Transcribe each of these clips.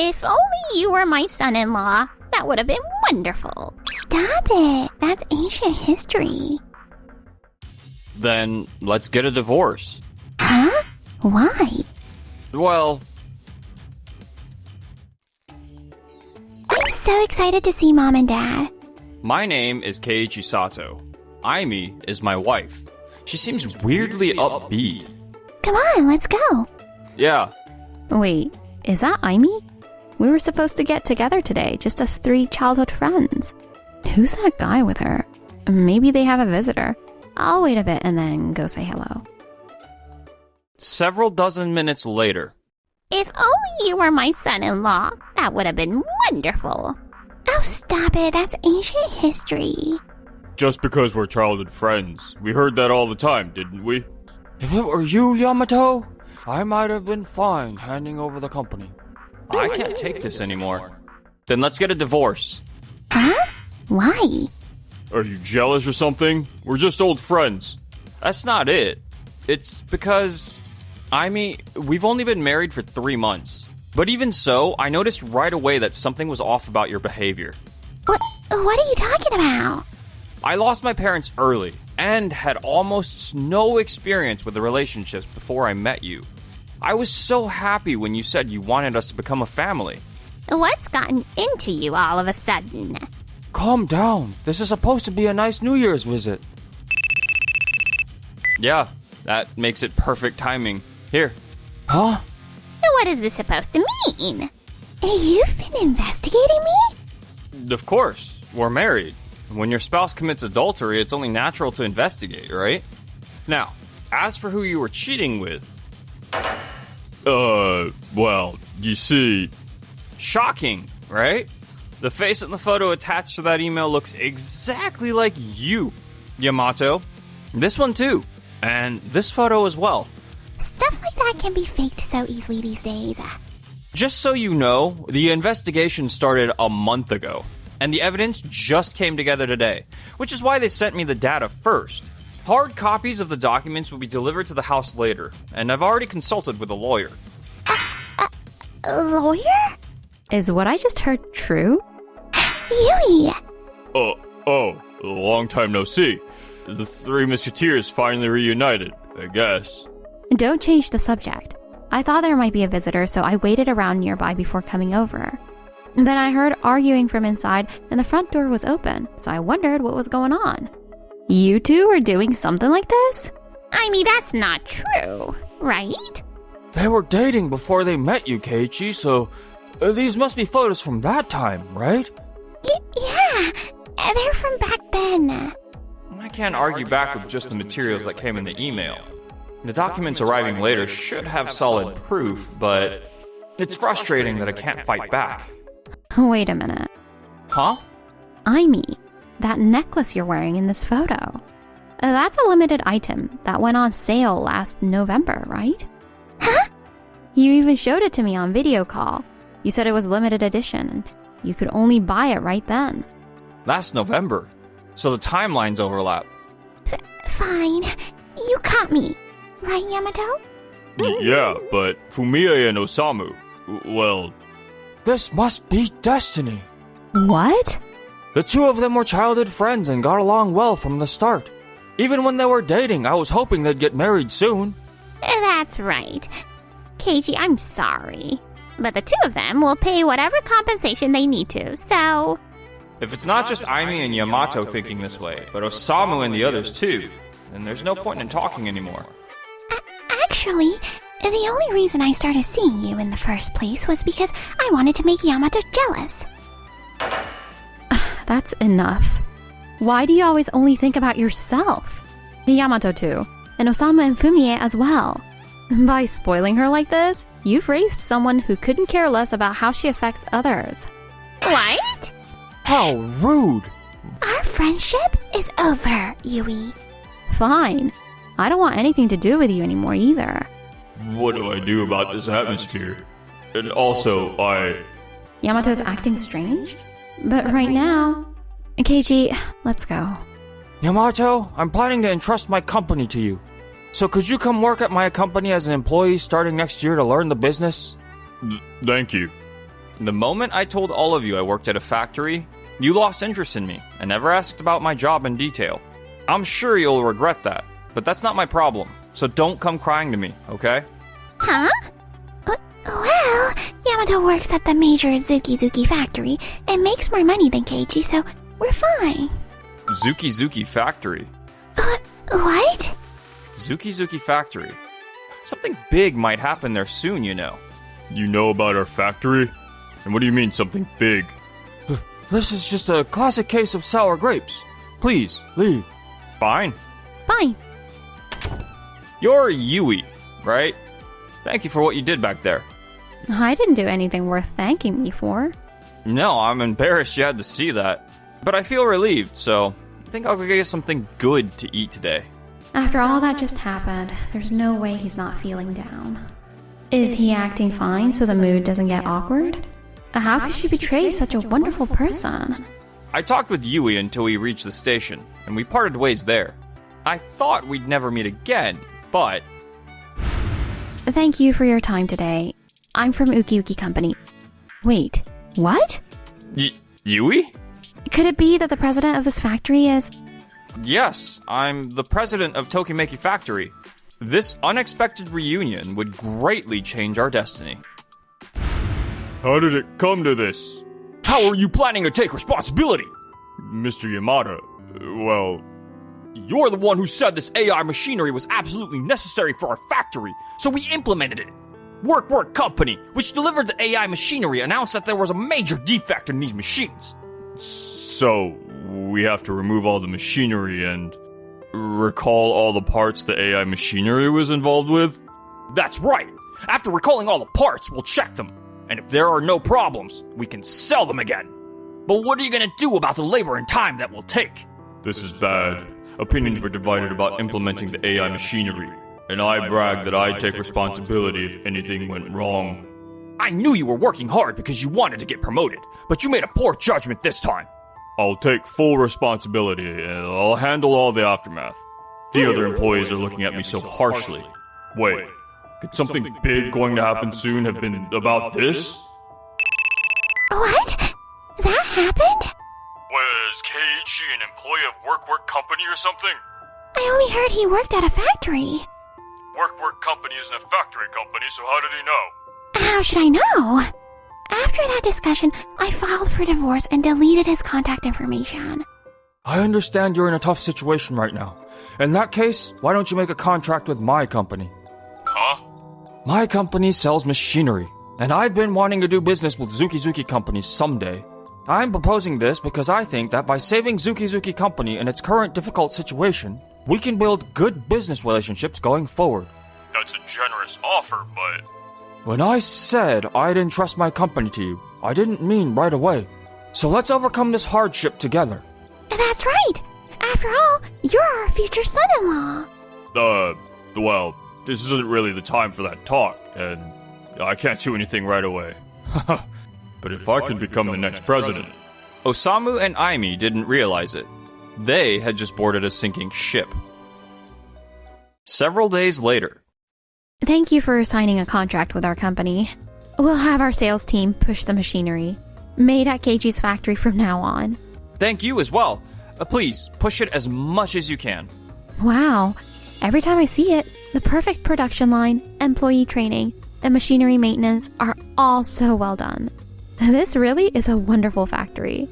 If only you were my son-in-law, that would have been wonderful. Stop it. That's ancient history. Then let's get a divorce. Huh? Why? Well, I'm so excited to see Mom and Dad. my name is Keiichi Sato. Aimi is my wife. She seems weirdly upbeat. Come on, let's go. Yeah, Wait, is that Aimi? We were supposed to get together today, just us 3 childhood friends. Who's that guy with her? Maybe they have a visitor. I'll wait a bit and then go say hello. several dozen minutes later. If only you were my son-in-law, that would have been wonderful. Oh, stop it. That's ancient history. Just because we're childhood friends. We heard that all the time, didn't we? If it were you, Yamato, I might have been fine handing over the company. I can't take this anymore. Then let's get a divorce. Huh? Why? Are you jealous or something? We're just old friends. That's not it. It's because, we've only been married for 3 months. But even so, I noticed right away that something was off about your behavior. What are you talking about? I lost my parents early and had almost no experience with the relationships before I met you. I was so happy when you said you wanted us to become a family. What's gotten into you all of a sudden? Calm down. This is supposed to be a nice New Year's visit. Yeah, that makes it perfect timing. Here. Huh? What is this supposed to mean? You've been investigating me? Of course. We're married. When your spouse commits adultery, it's only natural to investigate, right? Now, as for who you were cheating with... well, you see... Shocking, right? The face in the photo attached to that email looks exactly like you, Yamato. This one too. And this photo as well. Stuff like that can be faked so easily these days. Just so you know, the investigation started a month ago, and the evidence just came together today, which is why they sent me the data first. Hard copies of the documents will be delivered to the house later, and I've already consulted with a lawyer. A lawyer? Is what I just heard true? Yui! Long time no see. The 3 Musketeers finally reunited, I guess. Don't change the subject. I thought there might be a visitor, so I waited around nearby before coming over. Then I heard arguing from inside, and the front door was open, so I wondered what was going on. You two were doing something like this? That's not true, right? They were dating before they met you, Keiichi, so these must be photos from that time, right? Yeah, they're from back then. I can't argue back with just the materials that came in the email. The documents arriving later should have solid proof, but it's frustrating that I can't fight back. Wait a minute. Huh? Aimi, that necklace you're wearing in this photo. That's a limited item that went on sale last November, right? Huh? You even showed it to me on video call. You said it was limited edition, and you could only buy it right then. Last November. So the timelines overlap. Fine. You caught me. Right, Yamato? Yeah, but Fumiya and Osamu, well... This must be destiny. What? The 2 of them were childhood friends and got along well from the start. Even when they were dating, I was hoping they'd get married soon. That's right. Keiichi, I'm sorry. But the 2 of them will pay whatever compensation they need to, so... If it's not just Aimi and Yamato thinking this way, but Osamu and the others too, then there's no point in talking anymore. Actually, the only reason I started seeing you in the first place was because I wanted to make Yamato jealous. That's enough. Why do you always only think about yourself? Yamato too, and Osamu and Fumie as well. By spoiling her like this, you've raised someone who couldn't care less about how she affects others. What? How rude! Our friendship is over, Yui. Fine. I don't want anything to do with you anymore either. What do I do about this atmosphere? And also, Yamato's acting strange? But right now... Keiichi, let's go. Yamato, I'm planning to entrust my company to you. So could you come work at my company as an employee starting next year to learn the business? Thank you. The moment I told all of you I worked at a factory, you lost interest in me and never asked about my job in detail. I'm sure you'll regret that, but that's not my problem, so don't come crying to me, okay? Huh? Well, Yamato works at the major Zuki factory and makes more money than Keiichi, so we're fine. Zuki factory? What? Zuki factory. Something big might happen there soon, you know. You know about our factory? And what do you mean, something big? This is just a classic case of sour grapes. Please, leave. Fine. Fine. You're Yui, right? Thank you for what you did back there. I didn't do anything worth thanking me for. No, I'm embarrassed you had to see that. But I feel relieved, so I think I'll go get something good to eat today. After all that just happened, there's no way he's not feeling down. Is he acting fine so the mood doesn't get awkward? How could she betray such a wonderful person? I talked with Yui until we reached the station, and we parted ways there. I thought we'd never meet again, but... Thank you for your time today. I'm from Uki Company. Wait, what? Yui? Could it be that the president of this factory is... Yes, I'm the president of Tokimeki Factory. This unexpected reunion would greatly change our destiny. How did it come to this? How are you planning to take responsibility? Mr. Yamada, well... You're the one who said this AI machinery was absolutely necessary for our factory, so we implemented it. Work Company, which delivered the AI machinery, announced that there was a major defect in these machines. So, we have to remove all the machinery and recall all the parts the AI machinery was involved with? That's right. After recalling all the parts, we'll check them. And if there are no problems, we can sell them again. But what are you gonna do about the labor and time that will take? This is bad. Opinions were divided about implementing the AI machinery, and I bragged that I'd take responsibility if anything went wrong. I knew you were working hard because you wanted to get promoted, but you made a poor judgment this time. I'll take full responsibility, and I'll handle all the aftermath. The other employees are looking at me so harshly. Wait, could something big going to happen soon have been about this? What? That happened? Was Keiichi an employee of Work Company or something? I only heard he worked at a factory. Work Company isn't a factory company, so how did he know? How should I know? After that discussion, I filed for divorce and deleted his contact information. I understand you're in a tough situation right now. In that case, why don't you make a contract with my company? Huh? My company sells machinery, and I've been wanting to do business with Zuki Company someday. I'm proposing this because I think that by saving Zuki Company in its current difficult situation, we can build good business relationships going forward. That's a generous offer, but... When I said I'd entrust my company to you, I didn't mean right away. So let's overcome this hardship together. That's right. After all, you're our future son-in-law. Well, this isn't really the time for that talk, and I can't do anything right away. But if I could become the next president... Osamu and Aimi didn't realize it. They had just boarded a sinking ship. Several days later. Thank you for signing a contract with our company. We'll have our sales team push the machinery. Made at Keiichi's factory from now on. Thank you as well. Please, push it as much as you can. Wow. Every time I see it, the perfect production line, employee training, and machinery maintenance are all so well done. This really is a wonderful factory.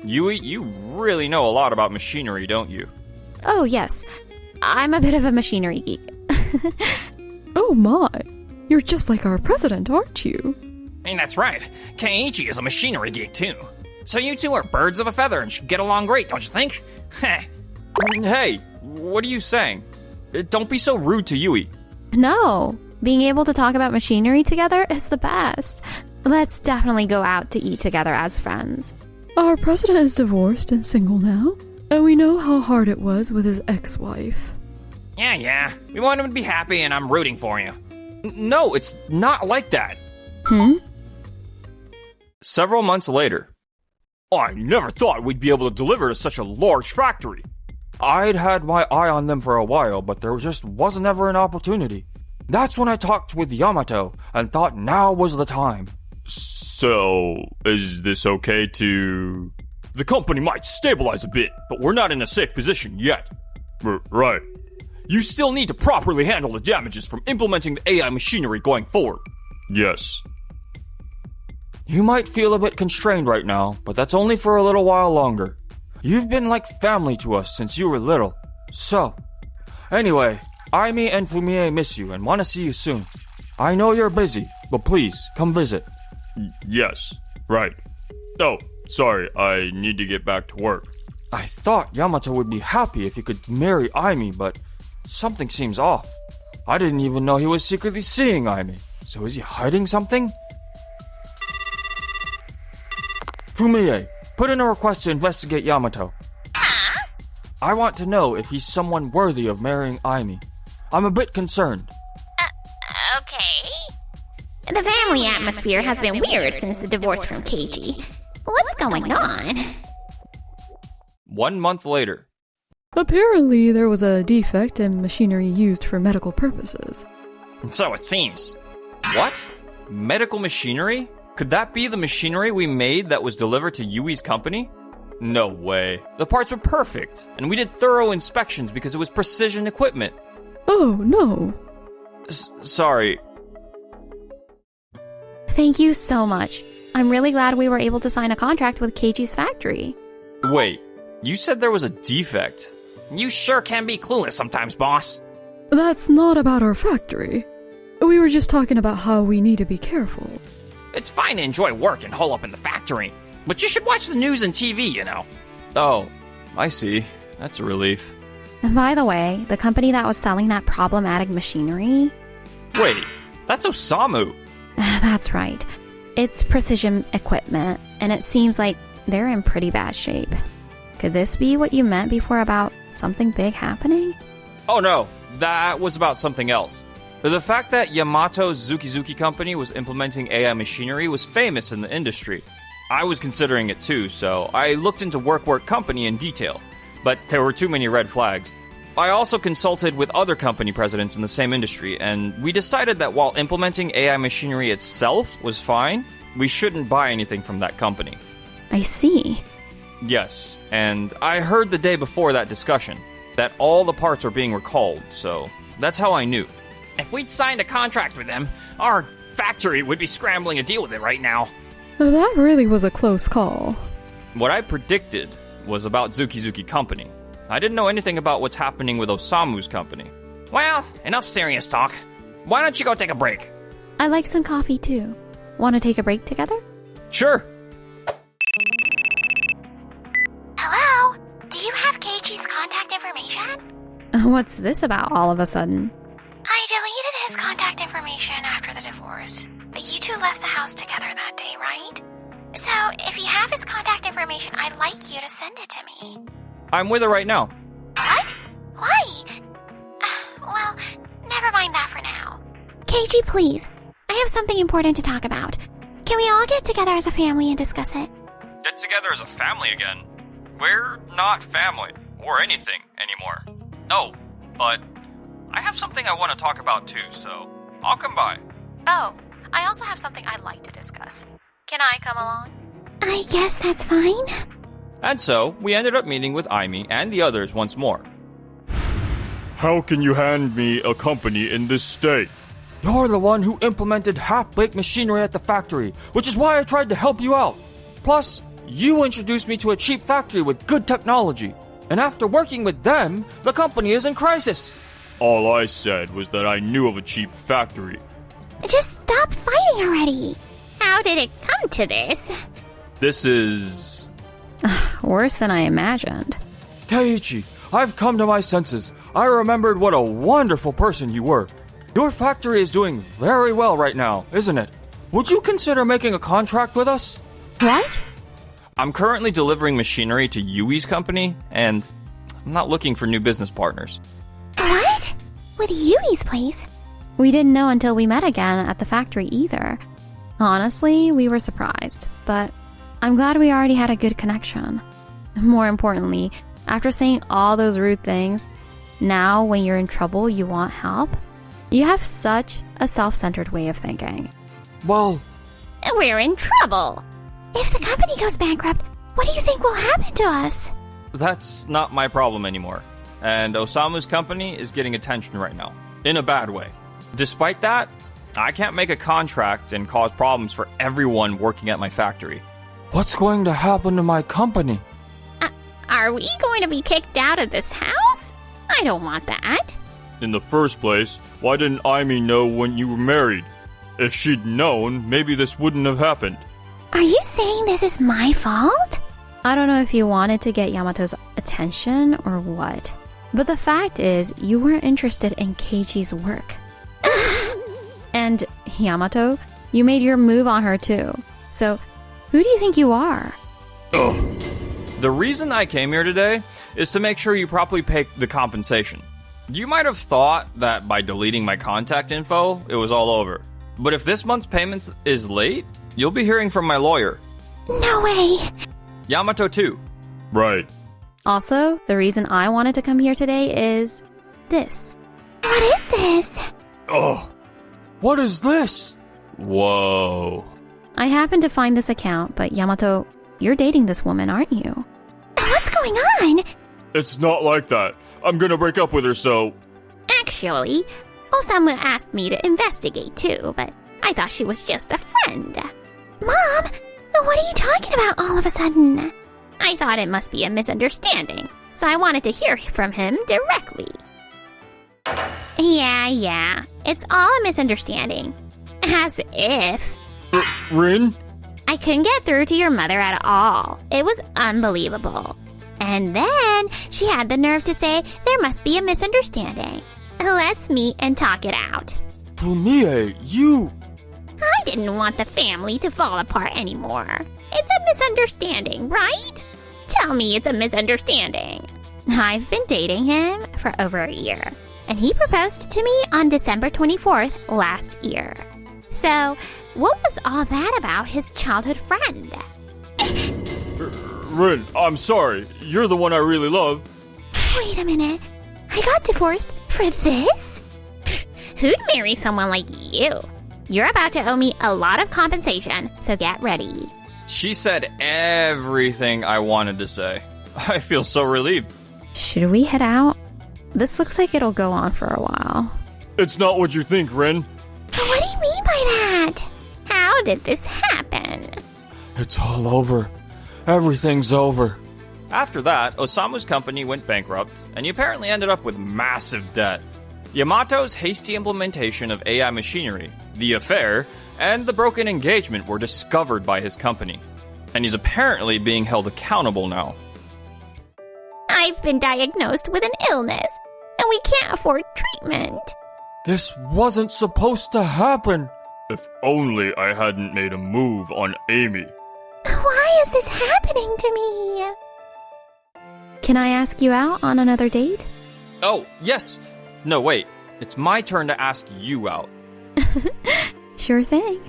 Yui, you really know a lot about machinery, don't you? Oh, yes. I'm a bit of a machinery geek. Oh my. You're just like our president, aren't you? And that's right. Keiichi is a machinery geek, too. So you two are birds of a feather and should get along great, don't you think? Hey, what are you saying? Don't be so rude to Yui. No. Being able to talk about machinery together is the best. Let's definitely go out to eat together as friends. Our president is divorced and single now, and we know how hard it was with his ex-wife. Yeah. We want him to be happy and I'm rooting for you. No, it's not like that. Several months later. I never thought we'd be able to deliver to such a large factory. I'd had my eye on them for a while, but there just wasn't ever an opportunity. That's when I talked with Yamato and thought now was the time. So, is this okay to... The company might stabilize a bit, but we're not in a safe position yet. Right. You still need to properly handle the damages from implementing the AI machinery going forward. Yes. You might feel a bit constrained right now, but that's only for a little while longer. You've been like family to us since you were little. So, anyway, Aimi and Fumie miss you and want to see you soon. I know you're busy, but please, come visit. Yes, right. Oh, sorry, I need to get back to work. I thought Yamato would be happy if he could marry Aimi, but something seems off. I didn't even know he was secretly seeing Aimi. So is he hiding something? Fumie, put in a request to investigate Yamato. Huh? I want to know if he's someone worthy of marrying Aimi. I'm a bit concerned. Okay. The family atmosphere has been weird since the divorce from Keiji. What's going on? 1 month later. Apparently, there was a defect in machinery used for medical purposes. So it seems. What? Medical machinery? Could that be the machinery we made that was delivered to Yui's company? No way. The parts were perfect, and we did thorough inspections because it was precision equipment. Oh, no. Sorry. Thank you so much. I'm really glad we were able to sign a contract with Keiji's factory. Wait, you said there was a defect. You sure can be clueless sometimes, boss. That's not about our factory. We were just talking about how we need to be careful. It's fine to enjoy work and hole up in the factory, but you should watch the news and TV, you know. Oh, I see. That's a relief. And by the way, the company that was selling that problematic machinery... Wait, that's Osamu. That's right. It's precision equipment, and it seems like they're in pretty bad shape. Could this be what you meant before about something big happening? Oh no, that was about something else. The fact that Yamato's Zuki company was implementing AI machinery was famous in the industry. I was considering it too, so I looked into Work Company in detail, but there were too many red flags. I also consulted with other company presidents in the same industry, and we decided that while implementing AI machinery itself was fine, we shouldn't buy anything from that company. I see. Yes, and I heard the day before that discussion that all the parts are being recalled, so that's how I knew. If we'd signed a contract with them, our factory would be scrambling to deal with it right now. That really was a close call. What I predicted was about Zuki company. I didn't know anything about what's happening with Osamu's company. Well, enough serious talk. Why don't you go take a break? I'd like some coffee too. Want to take a break together? Sure. Hello? Do you have Keiichi's contact information? What's this about all of a sudden? I deleted his contact information after the divorce, but you two left the house together that day, right? So, if you have his contact information, I'd like you to send it to me. I'm with her right now. What? Why? Well, never mind that for now. Keiji, please. I have something important to talk about. Can we all get together as a family and discuss it? Get together as a family again? We're not family, or anything, anymore. Oh, but I have something I want to talk about too, so I'll come by. Oh, I also have something I'd like to discuss. Can I come along? I guess that's fine. And so, we ended up meeting with Aimi and the others once more. How can you hand me a company in this state? You're the one who implemented half-baked machinery at the factory, which is why I tried to help you out. Plus, you introduced me to a cheap factory with good technology. And after working with them, the company is in crisis. All I said was that I knew of a cheap factory. Just stop fighting already. How did it come to this? This is... Worse than I imagined. Keiichi, I've come to my senses. I remembered what a wonderful person you were. Your factory is doing very well right now, isn't it? Would you consider making a contract with us? What? I'm currently delivering machinery to Yui's company, and I'm not looking for new business partners. What? With Yui's place? We didn't know until we met again at the factory either. Honestly, we were surprised, but I'm glad we already had a good connection. More importantly, after saying all those rude things, now when you're in trouble, you want help? You have such a self-centered way of thinking. Well, we're in trouble. If the company goes bankrupt, what do you think will happen to us? That's not my problem anymore. And Osamu's company is getting attention right now, in a bad way. Despite that, I can't make a contract and cause problems for everyone working at my factory. What's going to happen to my company? Are we going to be kicked out of this house? I don't want that. In the first place, why didn't Aimi know when you were married? If she'd known, maybe this wouldn't have happened. Are you saying this is my fault? I don't know if you wanted to get Yamato's attention or what, but the fact is you weren't interested in Keiichi's work. And Yamato, you made your move on her too. So, who do you think you are? Ugh. The reason I came here today is to make sure you properly pay the compensation. You might have thought that by deleting my contact info, it was all over. But if this month's payment is late, you'll be hearing from my lawyer. No way. Yamato too. Right. Also, the reason I wanted to come here today is this. What is this? Oh, What is this? whoa. I happened to find this account, but Yamato, you're dating this woman, aren't you? What's going on? It's not like that. I'm gonna break up with her, so... Actually, Osamu asked me to investigate too, but I thought she was just a friend. Mom, what are you talking about all of a sudden? I thought it must be a misunderstanding, so I wanted to hear from him directly. Yeah, it's all a misunderstanding. As if. Rin? I couldn't get through to your mother at all. It was unbelievable. And then she had the nerve to say there must be a misunderstanding. Let's meet and talk it out. Fumie, you... I didn't want the family to fall apart anymore. It's a misunderstanding, right? Tell me it's a misunderstanding. I've been dating him for over a year, and he proposed to me on December 24th last year. So, what was all that about his childhood friend? Rin, I'm sorry. You're the one I really love. Wait a minute. I got divorced for this? Who'd marry someone like you? You're about to owe me a lot of compensation, so get ready. She said everything I wanted to say. I feel so relieved. Should we head out? This looks like it'll go on for a while. It's not what you think, Rin. What do you mean by that? How did this happen? It's all over. Everything's over. After that, Osamu's company went bankrupt, and he apparently ended up with massive debt. Yamato's hasty implementation of AI machinery, the affair, and the broken engagement were discovered by his company. And he's apparently being held accountable now. I've been diagnosed with an illness, and we can't afford treatment. This wasn't supposed to happen. If only I hadn't made a move on Amy. Why is this happening to me? Can I ask you out on another date? Oh, yes! No, wait. It's my turn to ask you out. Sure thing.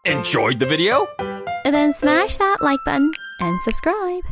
Enjoyed the video? And then smash that like button and subscribe.